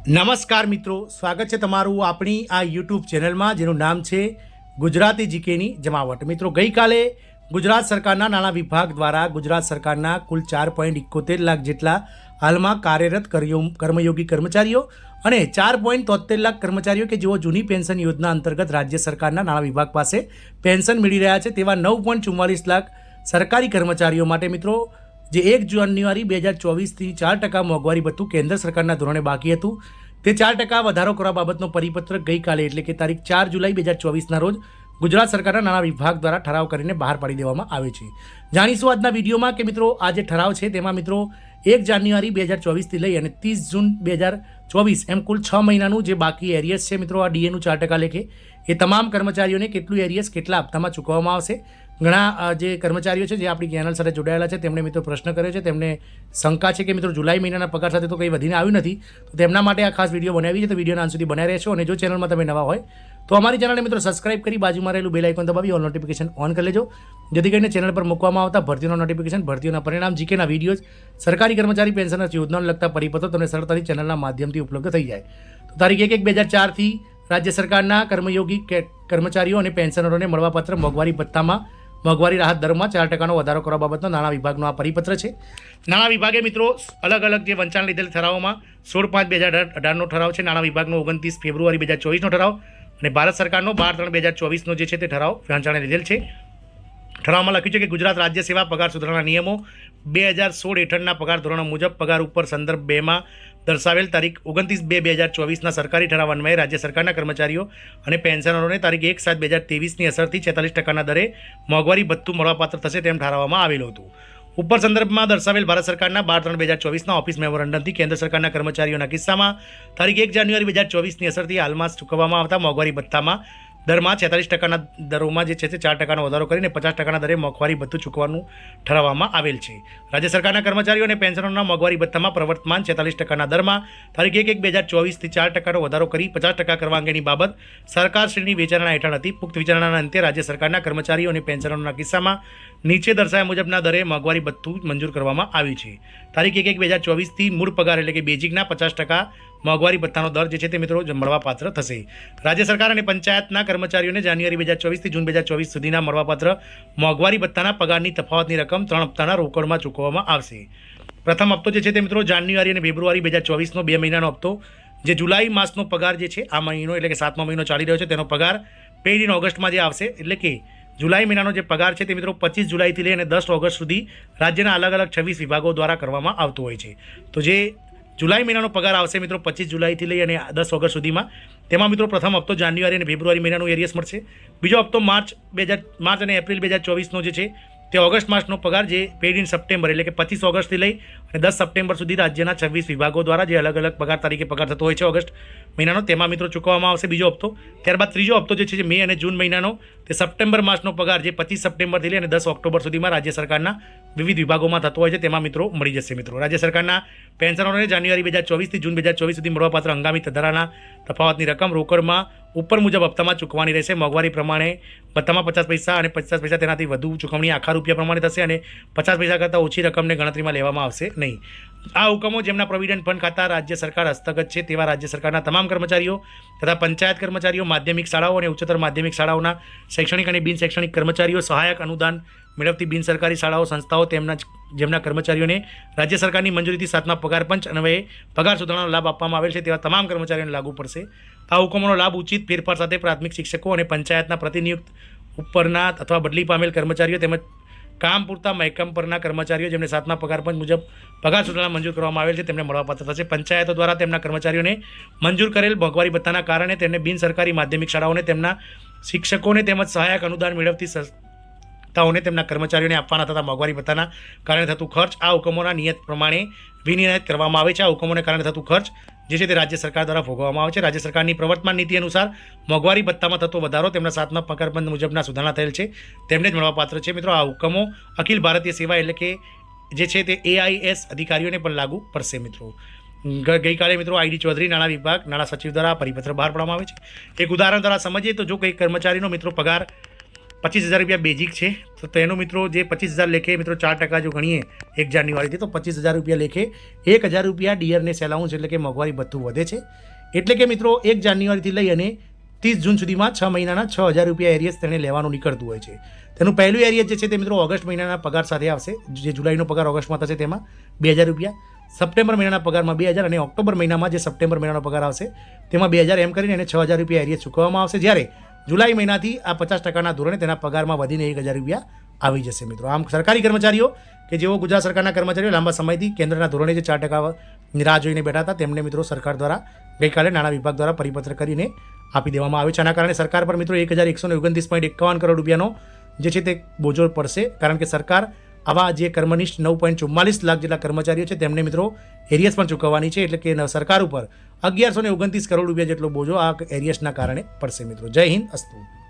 નમસ્કાર મિત્રો, સ્વાગત છે તમારું આપણી આ યુટ્યુબ ચેનલમાં જેનું નામ છે ગુજરાતી જીકેની જમાવટ। મિત્રો, ગઈકાલે ગુજરાત સરકારના નાણાં વિભાગ દ્વારા ગુજરાત સરકારના કુલ 4.71 લાખ જેટલા હાલમાં કાર્યરત કર્મયોગી કર્મચારીઓ અને 4.73 લાખ કર્મચારીઓ કે જેઓ જૂની પેન્શન યોજના અંતર્ગત રાજ્ય સરકારના નાણાં વિભાગ પાસે પેન્શન મેળવી રહ્યા છે તેવા 9.44 લાખ સરકારી કર્મચારીઓ માટે મિત્રો જે 1 જાન્યુઆરી 2024થી 4% મોંઘવારી ભથ્થું કેન્દ્ર સરકારના ધોરણે બાકી હતું તે 4% વધારો કરવા બાબતનો પરિપત્ર ગઈકાલે એટલે કે તારીખ 4 જુલાઈ 2024ના રોજ ગુજરાત સરકારના નાણાં વિભાગ દ્વારા ઠરાવ કરીને બહાર પાડી દેવામાં આવે છે। જાણીશું આજના વિડીયોમાં કે મિત્રો આ જે ઠરાવ છે તેમાં મિત્રો 1 જાન્યુઆરી 2024થી લઈ અને 30 જૂન 2024 એમ કુલ 6 મહિનાનું જે બાકી એરિયસ છે મિત્રો આ ડીએનું 4% લેખે એ તમામ કર્મચારીઓને કેટલું એરિયસ કેટલા હપ્તામાં ચૂકવવામાં આવશે। ઘણા જે કર્મચારીઓ છે જે આપણી ચેનલ સાથે જોડાયેલા છે તેમણે મિત્રો પ્રશ્ન કર્યો છે, તેમને શંકા છે કે મિત્રો જુલાઈ મહિનાના પગાર સાથે તો કંઈ વધીને આવ્યું નથી, તો તેમના માટે આ ખાસ વિડીયો બનાવી છે, તો વિડીયોના અંત સુધી બનાવી રહેશો। અને જો ચેનલમાં તમે નવા હોય તો અમારી ચેનલને મિત્રો સબસ્ક્રાઇબ કરી બાજુમાં રહેલું બેલ આઇકોન દબાવી ઓલ નોટિફિકેશન ઓન કરી લેજો, જેથી કરીને ચેનલ પર મૂકવામાં આવતા ભરતીઓના નોટિફિકેશન, ભરતીઓના પરિણામ, જીકેના વિડીયોઝ, સરકારી કર્મચારી પેન્શન યોજનાને લગતા પરિપત્રો તમને સરળતાથી ચેનલના માધ્યમથી ઉપલબ્ધ થઈ જાય। તો તારીખ 1/1/2004થી રાજ્ય સરકારના કર્મયોગી કર્મચારીઓ અને પેન્શનરોને મળવાપાત્ર મોંઘવારી ભથ્થામાં મોંઘવારી રાહત દરમાં 4%નો વધારો કરવા બાબતનો નાણાં વિભાગનો આ પરિપત્ર છે। નાણાં વિભાગે મિત્રો અલગ અલગ જે વંચાણ લીધેલ ઠરાવોમાં 16/5/2018નો ઠરાવ છે, નાણાં વિભાગનો 29 ફેબ્રુઆરી 2024નો ઠરાવ અને ભારત સરકારનો 12/3/2024નો જે છે તે ઠરાવ વંચાણે લીધેલ છે। ઠરાવમાં લખ્યું છે કે ગુજરાત રાજ્ય સેવા પગાર સુધારણા નિયમો 2016 હેઠળના પગાર ધોરણો મુજબ પગાર ઉપર સંદર્ભ 2માં દર્શાવેલ તારીખ 29/2/2024ના સરકારી ઠરાવ અન્વયે રાજ્ય સરકારના કર્મચારીઓ અને પેન્શનરોને તારીખ 1/7/2023ની અસરથી 46%ના દરે મોંઘવારી ભથ્થું મળવાપાત્ર થશે તેમ ઠરાવવામાં આવેલું હતું। ઉપર સંદર્ભમાં દર્શાવેલ ભારત સરકારના 12/3/2024ના ઓફિસ મેમોરેન્ડમથી કેન્દ્ર સરકારના કર્મચારીઓના કિસ્સામાં તારીખ 1 જાન્યુઆરી 2024ની અસરથી હાલમાં ચૂકવવામાં આવતા મોંઘવારી ભથ્થામાં દરમાં 46%ના દરોમાં જે છે તે 4%નો વધારો કરીને 50%ના દરે મોંઘવારી ભથ્થું ચૂકવવાનું ઠરાવવામાં આવેલ છે। રાજ્ય સરકારના કર્મચારીઓ અને પેન્શનરોના મોંઘવારી ભથ્થામાં પ્રવર્તમાન 46%ના દરમાં તારીખ 1/1/2024થી 4%નો વધારો કરી 50% કરવા અંગેની બાબત સરકારશ્રીની વિચારણા હેઠળ હતી। પુખ્ત વિચારણાના અંતે રાજ્ય સરકારના કર્મચારીઓ અને પેન્શનરોના કિસ્સામાં નીચે દર્શાવ્યા મુજબના દરે મોંઘવારી ભથ્થું મંજૂર કરવામાં આવ્યું છે। તારીખ 1/1/2024થી મૂળ પગાર એટલે કે બેઝિકના 50% મોંઘવારી ભથ્થાનો દર જે છે તે મિત્રો મળવાપાત્ર થશે। રાજ્ય સરકાર અને પંચાયતના કર્મચારીઓને જાન્યુઆરી 2024થી જૂન 2024 સુધીના મળવાપાત્ર મોંઘવારી ભથ્થાના પગારની તફાવતની રકમ 3 હપ્તાના રોકડમાં ચૂકવવામાં આવશે। પ્રથમ હપ્તો જે છે તે મિત્રો જાન્યુઆરી અને ફેબ્રુઆરી 2024નો 2 મહિનાનો હપ્તો, જે જુલાઈ માસનો પગાર જે છે આ મહિનો એટલે કે 7મો મહિનો ચાલી રહ્યો છે તેનો પગાર પેઇડ ઇન ઓગસ્ટમાં જે આવશે, એટલે કે જુલાઈ મહિનાનો જે પગાર છે તે મિત્રો 25 જુલાઈથી લઈ અને 10 ઓગસ્ટ સુધી રાજ્યના અલગ અલગ 26 વિભાગો દ્વારા કરવામાં આવતો હોય છે। તો જે જુલાઈ મહિનાનો પગાર આવશે મિત્રો 25 જુલાઈથી લઈ અને 10 ઓગસ્ટ સુધીમાં, તેમાં મિત્રો પ્રથમ હપ્તો જાન્યુઆરી અને ફેબ્રુઆરી મહિનાનું એરિયસ મળશે। બીજો હપ્તો માર્ચ અને એપ્રિલ 2024નો જે છે તે ઓગસ્ટ માસનો પગાર જે પેઇડ ઇન સપ્ટેમ્બર એટલે કે 25 ઓગસ્ટથી લઈ અને 10 સપ્ટેમ્બર સુધી રાજ્યના 26 વિભાગો દ્વારા જે અલગ અલગ પગાર તારીખે પગાર થતો હોય છે ઓગસ્ટ મહિનાનો, તેમાં મિત્રો ચૂકવવામાં આવશે બીજો હપ્તો। ત્યારબાદ ત્રીજો હપ્તો જે છે મે અને જૂન મહિનાનો, તે સપ્ટેમ્બર માસનો પગાર જે 25 સપ્ટેમ્બરથી લઈ અને 10 ઓક્ટોબર સુધીમાં રાજ્ય સરકારના વિવિધ વિભાગોમાં થતો હોય છે તેમાં મિત્રો મળી જશે। મિત્રો રાજ્ય સરકારના પેન્શનરોને જાન્યુઆરી 2024થી જૂન 2024 સુધી મળવાપાત્ર હંગામી વધારાના તફાવતની રકમ રોકડમાં ઉપર મુજબ હપ્તામાં ચૂકવવાની રહેશે। મોંઘવારી પ્રમાણે ભથ્થામાં 50 પૈસા અને 50 પૈસા તેનાથી વધુ ચૂકવણી આખા રૂપિયા પ્રમાણે થશે અને 50 પૈસા કરતાં ઓછી રકમને ગણતરીમાં લેવામાં આવશે નહીં। આ હુકમો જેમના પ્રોવિડન્ટ ફંડ ખાતા રાજ્ય સરકાર હસ્તગત છે તેવા રાજ્ય સરકારના તમામ કર્મચારીઓ તથા પંચાયત કર્મચારીઓ, માધ્યમિક શાળાઓ અને ઉચ્ચતર માધ્યમિક શાળાઓના શૈક્ષણિક અને બિન શૈક્ષણિક કર્મચારીઓ, સહાયક અનુદાન મેળવતી બિન સરકારી શાળાઓ સંસ્થાઓ જેમના કર્મચારીઓને રાજ્ય સરકારની મંજૂરીથી 7મા પગાર પંચ અન્વયે પગાર સુધારણાનો લાભ આપવામાં આવેલ છે તેવા તમામ કર્મચારીઓને લાગુ પડશે। આ હુકમોનો લાભ ઉચિત ફેરફાર સાથે પ્રાથમિક શિક્ષકો અને પંચાયતના પ્રતિનિયુક્ત ઉપરના અથવા બદલી પામેલ કર્મચારીઓ તેમજ કામ પૂરતા મહેકમ પરના કર્મચારીઓ જેમને 7મા પગાર પંચ મુજબ પગાર સુધારણા મંજૂર કરવામાં આવેલ છે તેમને મળવાપાત્ર થશે। પંચાયતો દ્વારા તેમના કર્મચારીઓને મંજૂર કરેલ મોંઘવારી ભથ્થાના કારણે તેમને બિન સરકારી માધ્યમિક શાળાઓને તેમના શિક્ષકોને તેમજ સહાયક અનુદાન મેળવતી સંસ્થાઓને તેમના કર્મચારીઓને આપવાના તથા મોંઘવારી ભથ્થાના કારણે થતું ખર્ચ આ હુકમોના નિયત પ્રમાણે વિનિયત કરવામાં આવે છે। આ હુકમોને કારણે થતું ખર્ચ જે છે તે રાજ્ય સરકાર દ્વારા ભોગવવામાં આવે છે। રાજ્ય સરકારની પ્રવર્તમાન નીતિ અનુસાર મોંઘવારી ભથ્થામાં થતો વધારો તેમના 7મા પગારબંધ મુજબના સુધારણા થયેલ છે તેમને જ મળવાપાત્ર છે। મિત્રો આ હુકમો અખિલ ભારતીય સેવા એટલે કે જે છે તે AIS અધિકારીઓને પણ લાગુ પડશે। મિત્રો ગઈકાલે મિત્રો ID ચૌધરી નાણાં વિભાગ નાણાં સચિવ દ્વારા પરિપત્ર બહાર પાડવામાં આવે છે। એક ઉદાહરણ દ્વારા સમજીએ તો જો કોઈ કર્મચારીનો મિત્રો પગાર 25,000 રૂપિયા બેઝિક છે. તો તેનો મિત્રો જે 25,000 લેખે મિત્રો 4% જો ગણીએ 1 જાન્યુઆરીથી તો 25,000 રૂપિયા લેખે 1,000 રૂપિયા ડીયરનેસ એલાઉન્સ એટલે કે મોંઘવારી ભથ્થું વધે છે. એટલે કે મિત્રો 1 જાન્યુઆરીથી લઈ અને 30 જૂન સુધીમાં 6 મહિનાના 6,000 રૂપિયા એરિયસ તેને લેવાનું નીકળતું હોય છે. તેનું પહેલું એરિયસ જે છે તે મિત્રો ઓગસ્ટ મહિનાના પગાર સાથે આવશે. જે જુલાઈનો પગાર ઓગસ્ટમાં થશે તેમાં 2,000 રૂપિયા, સપ્ટેમ્બર મહિનાના પગારમાં 2,000 અને ઓક્ટોબર મહિનામાં જે સપ્ટેમ્બર મહિનાનો પગાર આવશે તેમાં 2,000 એમ કરીને એને 6,000 રૂપિયા એરિયસ ચૂકવવામાં આવશે. જ્યારે જુલાઈ મહિનાથી આ 50%ના ધોરણે તેના પગારમાં વધીને 1,000 રૂપિયા આવી જશે મિત્રો. આમ સરકારી કર્મચારીઓ કે જેઓ ગુજરાત સરકારના કર્મચારીઓ લાંબા સમયથી કેન્દ્રના ધોરણે જે 4% રાહ જોઈને બેઠા હતા તેમને મિત્રો સરકાર દ્વારા ગઈકાલે નાણાં વિભાગ દ્વારા પરિપત્ર કરીને આપી દેવામાં આવે છે. આના કારણે સરકાર પર મિત્રો 1,129.51 કરોડ રૂપિયાનો જે છે તે બોજો પડશે. કારણ કે સરકાર આવા જે કર્મનિષ્ઠ 9.44 લાખ જેટલા કર્મચારીઓ છે તેમને મિત્રો એરિયસ પણ ચૂકવવાની છે. એટલે કે સરકાર ઉપર 1,129 કરોડ રૂપિયા જેટલો બોજો આ એરિયસના કારણે પડશે મિત્રો. જય હિન્દ, અસ્તુ.